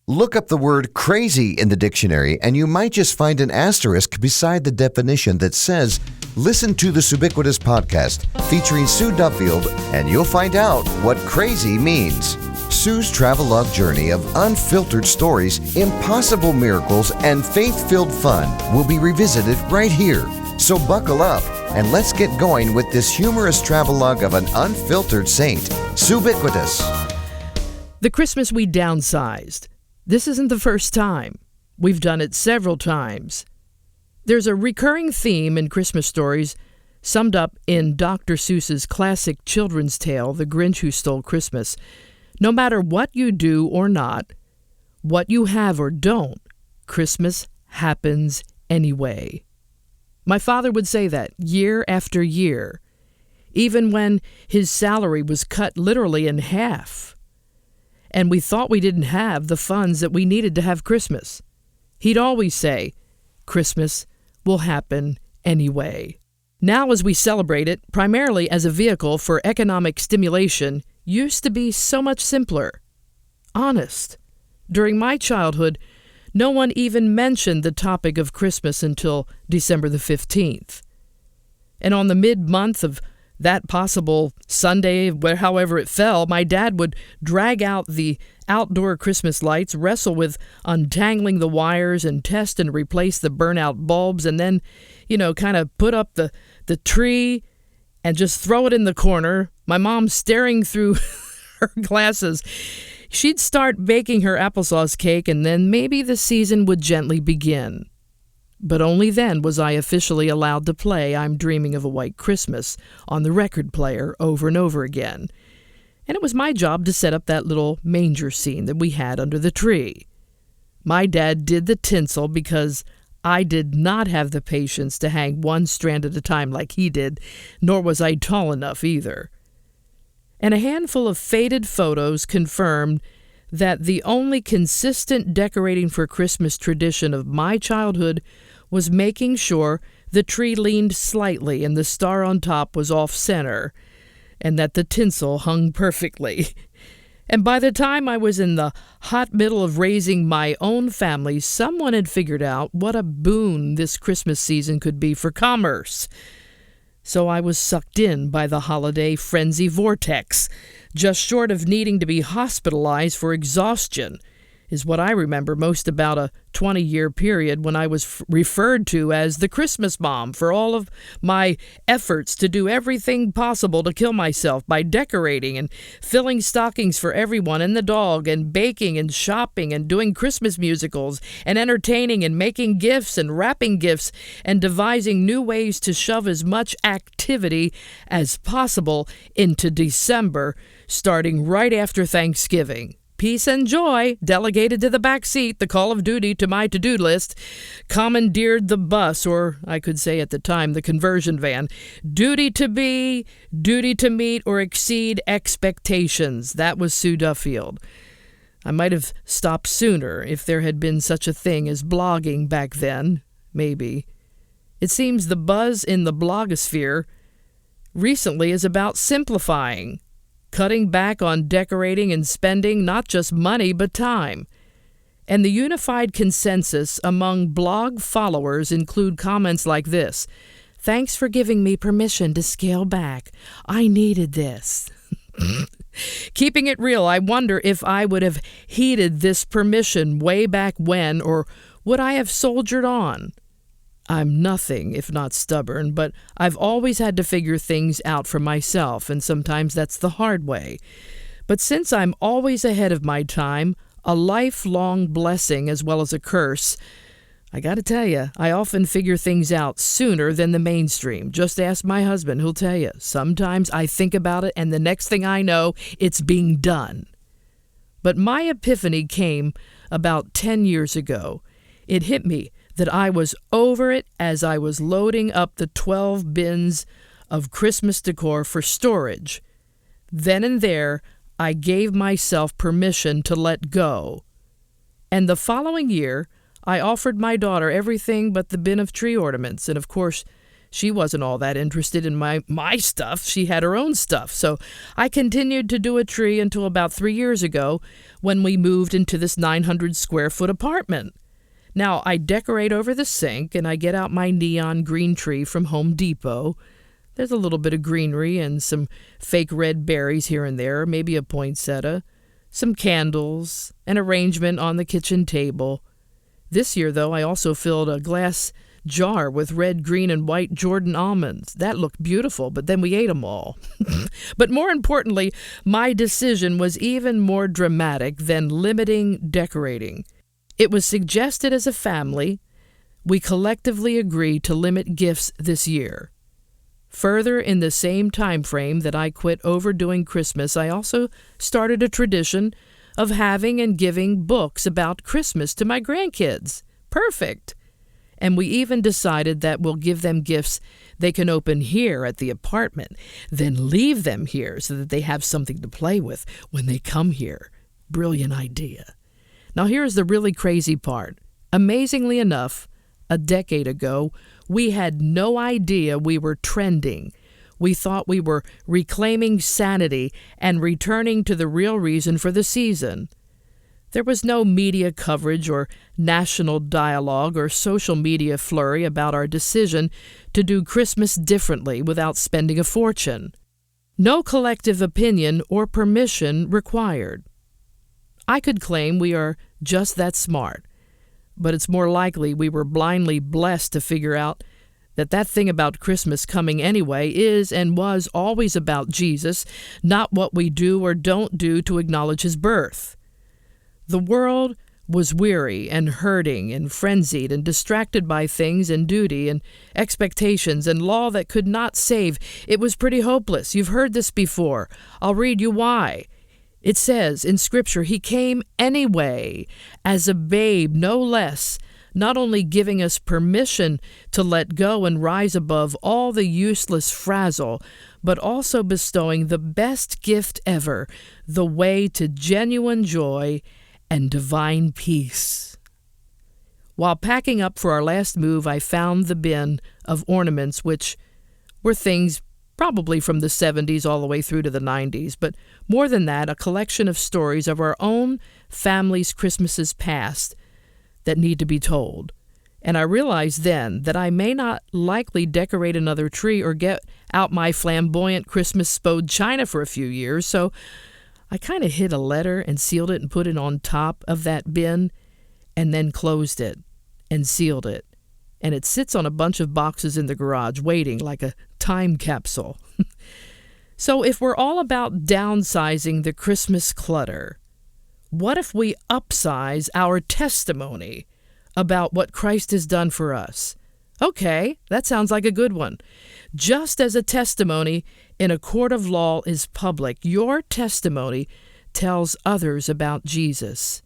Look up the word crazy in the dictionary and you might just find an asterisk beside the definition that says, listen to the Subiquitous podcast featuring Sue Duffield and you'll find out what crazy means. Sue's travelogue journey of unfiltered stories, impossible miracles, and faith-filled fun will be revisited right here. So buckle up and let's get going with this humorous travelogue of an unfiltered saint, Subiquitous. The Christmas We Downsized. This isn't the first time. We've done it several times. There's a recurring theme in Christmas stories summed up in Dr. Seuss's classic children's tale, The Grinch Who Stole Christmas. No matter what you do or not, what you have or don't, Christmas happens anyway. My father would say that year after year, even when his salary was cut literally in half, and we thought we didn't have the funds that we needed to have Christmas. He'd always say, Christmas will happen anyway. Now, as we celebrate it, primarily as a vehicle for economic stimulation, used to be so much simpler. Honest. During my childhood, no one even mentioned the topic of Christmas until December the 15th. And on the mid-month of that possible Sunday, however it fell, my dad would drag out the outdoor Christmas lights, wrestle with untangling the wires, and test and replace the burnout bulbs, and then, kind of put up the tree and just throw it in the corner. My mom staring through her glasses. She'd start baking her applesauce cake, and then maybe the season would gently begin. But only then was I officially allowed to play I'm Dreaming of a White Christmas on the record player over and over again. And it was my job to set up that little manger scene that we had under the tree. My dad did the tinsel because I did not have the patience to hang one strand at a time like he did, nor was I tall enough either. And a handful of faded photos confirmed that the only consistent decorating for Christmas tradition of my childhood was making sure the tree leaned slightly and the star on top was off-center, and that the tinsel hung perfectly. And by the time I was in the hot middle of raising my own family, someone had figured out what a boon this Christmas season could be for commerce. So I was sucked in by the holiday frenzy vortex, just short of needing to be hospitalized for exhaustion, is what I remember most about a 20-year period when I was referred to as the Christmas mom for all of my efforts to do everything possible to kill myself by decorating and filling stockings for everyone and the dog and baking and shopping and doing Christmas musicals and entertaining and making gifts and wrapping gifts and devising new ways to shove as much activity as possible into December, starting right after Thanksgiving. Peace and joy delegated to the back seat, the call of duty to my to-do list, commandeered the bus, or I could say at the time the conversion van, duty to be, duty to meet or exceed expectations. That was Sue Duffield. I might have stopped sooner if there had been such a thing as blogging back then, maybe. It seems the buzz in the blogosphere recently is about simplifying, cutting back on decorating and spending not just money but time. And the unified consensus among blog followers include comments like this: "Thanks for giving me permission to scale back. I needed this." Keeping it real, I wonder if I would have heeded this permission way back when, or would I have soldiered on? I'm nothing if not stubborn, but I've always had to figure things out for myself, and sometimes that's the hard way. But since I'm always ahead of my time, a lifelong blessing as well as a curse, I gotta tell you, I often figure things out sooner than the mainstream. Just ask my husband, he'll tell you. Sometimes I think about it, and the next thing I know, it's being done. But my epiphany came about 10 years ago. It hit me that I was over it as I was loading up the 12 bins of Christmas decor for storage. Then and there, I gave myself permission to let go. And the following year, I offered my daughter everything but the bin of tree ornaments, and of course, She wasn't all that interested in my stuff. She had her own stuff. So I continued to do a tree until about 3 years ago when we moved into this 900 square foot apartment. Now, I decorate over the sink and I get out my neon green tree from Home Depot. There's a little bit of greenery and some fake red berries here and there, maybe a poinsettia, some candles, an arrangement on the kitchen table. This year, though, I also filled a glass jar with red, green, and white Jordan almonds. That looked beautiful, but then we ate them all. But more importantly, my decision was even more dramatic than limiting decorating. It was suggested as a family we collectively agreed to limit gifts this year. Further, in the same time frame that I quit overdoing Christmas, I also started a tradition of having and giving books about Christmas to my grandkids. Perfect. And we even decided that we'll give them gifts they can open here at the apartment, then leave them here so that they have something to play with when they come here. Brilliant idea. Now here's the really crazy part. Amazingly enough, a decade ago, we had no idea we were trending. We thought we were reclaiming sanity and returning to the real reason for the season. There was no media coverage or national dialogue or social media flurry about our decision to do Christmas differently without spending a fortune. No collective opinion or permission required. I could claim we are just that smart, but it's more likely we were blindly blessed to figure out that thing about Christmas coming anyway is and was always about Jesus, not what we do or don't do to acknowledge his birth. The world was weary and hurting and frenzied and distracted by things and duty and expectations and law that could not save. It was pretty hopeless. You've heard this before. I'll read you why. It says in Scripture, he came anyway, as a babe, no less, not only giving us permission to let go and rise above all the useless frazzle, but also bestowing the best gift ever, the way to genuine joy and divine peace. While packing up for our last move, I found the bin of ornaments, which were things probably from the 70s all the way through to the 90s, but more than that, a collection of stories of our own family's Christmases past that need to be told. And I realized then that I may not likely decorate another tree or get out my flamboyant Christmas spode china for a few years, so I kind of hid a letter and sealed it and put it on top of that bin and then closed it and sealed it. And it sits on a bunch of boxes in the garage waiting like a time capsule. So if we're all about downsizing the Christmas clutter, what if we upsize our testimony about what Christ has done for us? Okay, that sounds like a good one. Just as a testimony in a court of law is public, your testimony tells others about Jesus.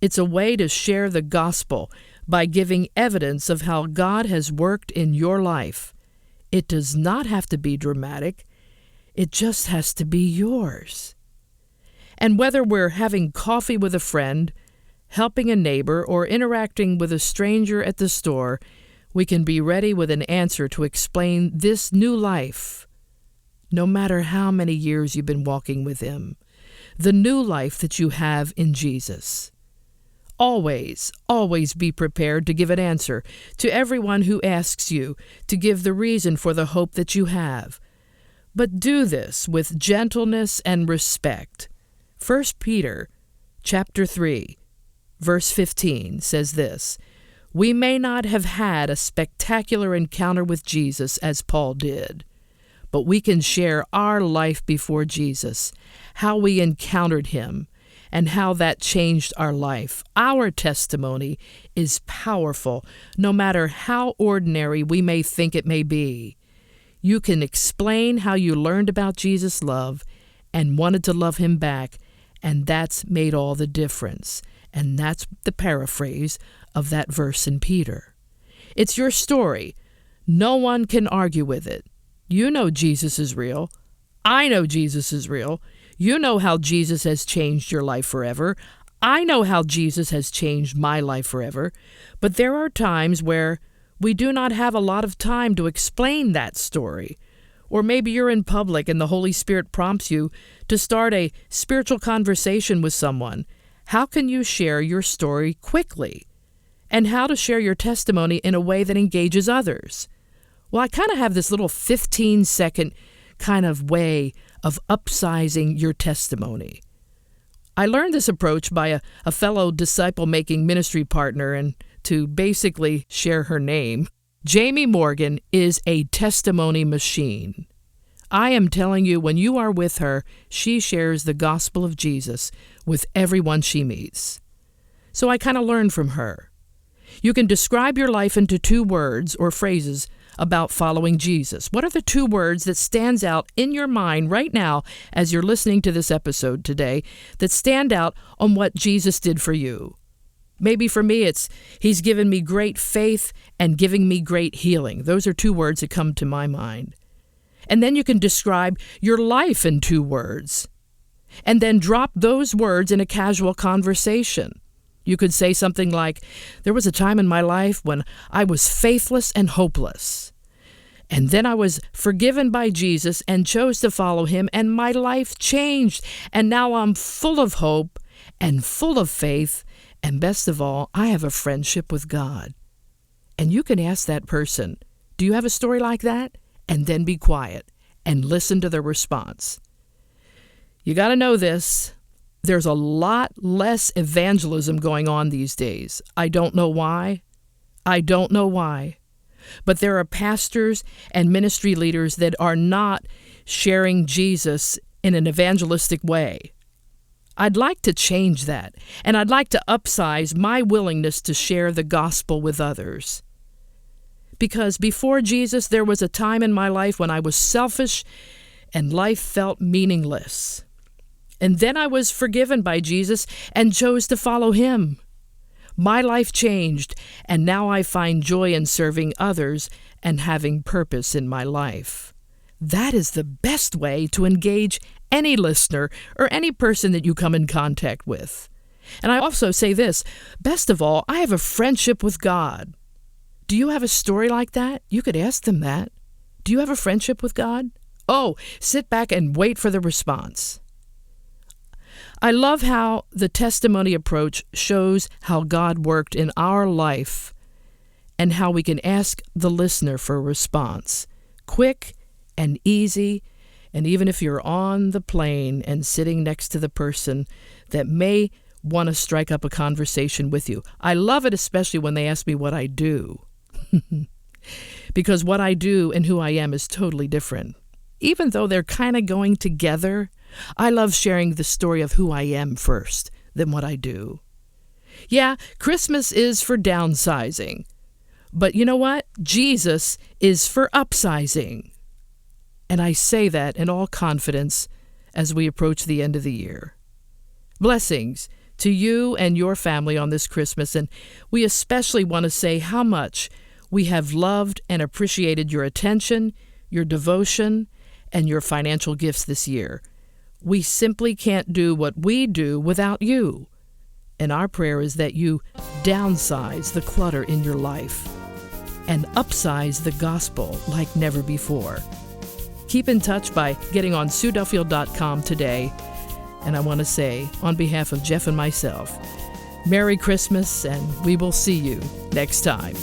It's a way to share the gospel by giving evidence of how God has worked in your life. It does not have to be dramatic. It just has to be yours. And whether we're having coffee with a friend, helping a neighbor, or interacting with a stranger at the store, we can be ready with an answer to explain this new life, no matter how many years you've been walking with him, the new life that you have in Jesus. Always, always be prepared to give an answer to everyone who asks you to give the reason for the hope that you have. But do this with gentleness and respect. 1 Peter chapter 3, verse 15 says this, "We may not have had a spectacular encounter with Jesus as Paul did, but we can share our life before Jesus, how we encountered him, and how that changed our life. Our testimony is powerful, no matter how ordinary we may think it may be. You can explain how you learned about Jesus' love and wanted to love him back, and that's made all the difference." And that's the paraphrase of that verse in Peter. It's your story. No one can argue with it. You know Jesus is real. I know Jesus is real. You know how Jesus has changed your life forever. I know how Jesus has changed my life forever. But there are times where we do not have a lot of time to explain that story. Or maybe you're in public and the Holy Spirit prompts you to start a spiritual conversation with someone. How can you share your story quickly? And how to share your testimony in a way that engages others? Well, I kind of have this little 15-second kind of way of upsizing your testimony. I learned this approach by a fellow disciple-making ministry partner, and to basically share her name, Jamie Morgan is a testimony machine. I am telling you, when you are with her, she shares the gospel of Jesus with everyone she meets. So I kind of learned from her. You can describe your life into 2 words or phrases about following Jesus. What are the 2 words that stands out in your mind right now as you're listening to this episode today that stand out on what Jesus did for you? Maybe for me it's, He's given me great faith and giving me great healing. Those are 2 words that come to my mind. And then you can describe your life in 2 words. And then drop those words in a casual conversation. You could say something like, there was a time in my life when I was faithless and hopeless. And then I was forgiven by Jesus and chose to follow Him, and my life changed. And now I'm full of hope and full of faith. And best of all, I have a friendship with God. And you can ask that person, do you have a story like that? And then be quiet and listen to their response. You got to know this. There's a lot less evangelism going on these days. I don't know why. But there are pastors and ministry leaders that are not sharing Jesus in an evangelistic way. I'd like to change that, and I'd like to upsize my willingness to share the gospel with others. Because before Jesus, there was a time in my life when I was selfish and life felt meaningless. And then I was forgiven by Jesus and chose to follow Him. My life changed, and now I find joy in serving others and having purpose in my life. That is the best way to engage any listener or any person that you come in contact with. And I also say this, best of all, I have a friendship with God. Do you have a story like that? You could ask them that. Do you have a friendship with God? Oh, sit back and wait for the response. I love how the testimony approach shows how God worked in our life and how we can ask the listener for a response. Quick and easy, and even if you're on the plane and sitting next to the person that may want to strike up a conversation with you. I love it especially when they ask me what I do. Because what I do and who I am is totally different. Even though they're kind of going together, I love sharing the story of who I am first than what I do. Yeah, Christmas is for downsizing. But you know what? Jesus is for upsizing. And I say that in all confidence as we approach the end of the year. Blessings to you and your family on this Christmas, and we especially want to say how much we have loved and appreciated your attention, your devotion, and your financial gifts this year. We simply can't do what we do without you. And our prayer is that you downsize the clutter in your life and upsize the gospel like never before. Keep in touch by getting on SueDuffield.com today. And I want to say, on behalf of Jeff and myself, Merry Christmas, and we will see you next time.